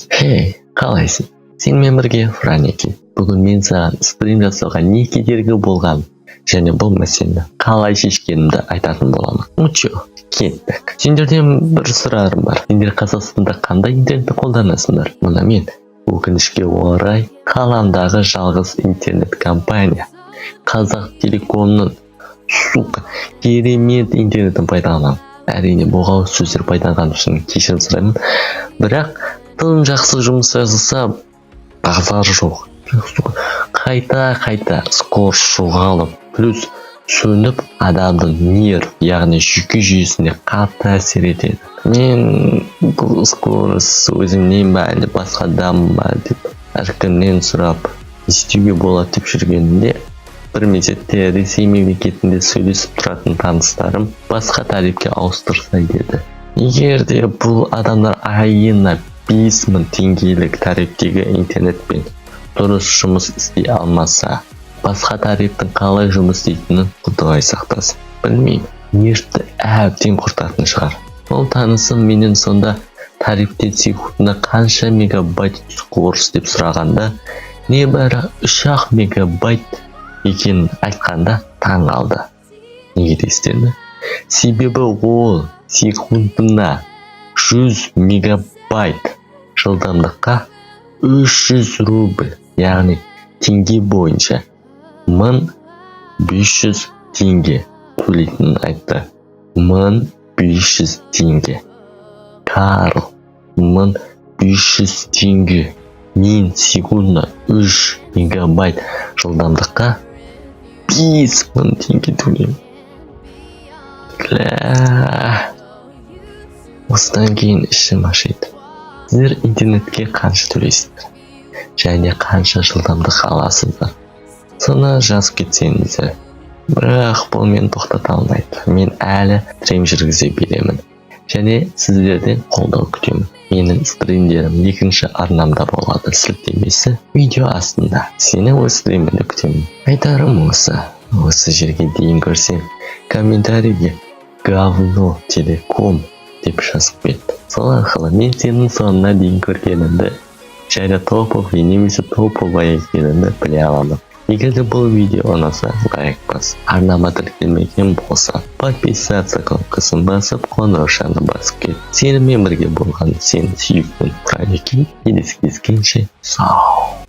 Хей, қалайсың? Сенімен бірге Франеки. Бүгін мен саған стрим жасауға не кедергі болған және бұл мәселені қалай шешкенімді айтатын боламын. Кеттік. Сендерден бір сұрағым бар. Сендер Қазақстанда қандай интернетті қолданасыңдар? Мына мен өкінішке орай қаламдағы жалғыз интернет компания Қазақтелекомның керемет интернетін пайдаланамын. Әрине бұлғау сөздер пайдаланғаным үшін кешірім сұраймын. Бірақ тым жақсы жұмыс жасаса базар жоқ. Қайта скорость жоғалып, плюс сөніп адамның нерв, яғни жүйке жүйесіне қатты әсер етеді. Мен бұл скорость өзімнен ба әлде басқадан ба деп әркімнен сұрап істеуге болады деп жүргенімде бір мезетте Ресей мемлекетінде сөйлесіп тұратын таныстарым басқа тарифке ауыстырса деді. Егер де бұл адамдар айына 5000 теңгелік тарифтегі интернетпен дұрыс жұмыс істей алмаса, басқа тарифтің қалай жұмыс істейтінін Құдай сақтасын. Білмеймін, нервті әбден құртатын шығар. Ол танысым менен сонда тарифте секундына қанша мегабайт скорость деп сұрағанда, небәрі 3-ақ мегабайт екенін айтқанда таң қалды. Неге дейсіздер? Себебі ол секундына 100 мегабайт жылдамдыққа 300 рубль, яғни теңге бойынша 1500 теңге төлейтінін айтты. 1500 теңге. Карл, 1500 теңге. Мен секундына 3 мегабайт жылдамдыққа 5000 теңге төлеймін. Осыдан кейін ішім ашиды. Сіздер интернетке қанша төлейсіздер? Және қанша жылдамдық аласыздар? Соны жазып кетсеңіздер. Бірақ бұл мен тоқтата алмайды. Мен әлі стрим жүргізе беремін. Және сіздерден қолдау күтемін. Менің стримдерім екінші арнамда болады. Сілтемесі видео астында. Сені өз стримімді күтемін. Айтарым осы жерге дейін көрсең, комментарийге говно телеком деп жазып кет. Сол арқылы мен сенің соңына дейін көргенімді және топовый немесе топовый екенімді біле аламын. Егер де бұл видео ұнаса, лайк бас. Арнама тіркелмеген болса, подписаться кнопкасын басып, қоңыраушаны басып кет. Сенімен бірге болған сені сүйіктім Франеки. Келесі кездескенше сау.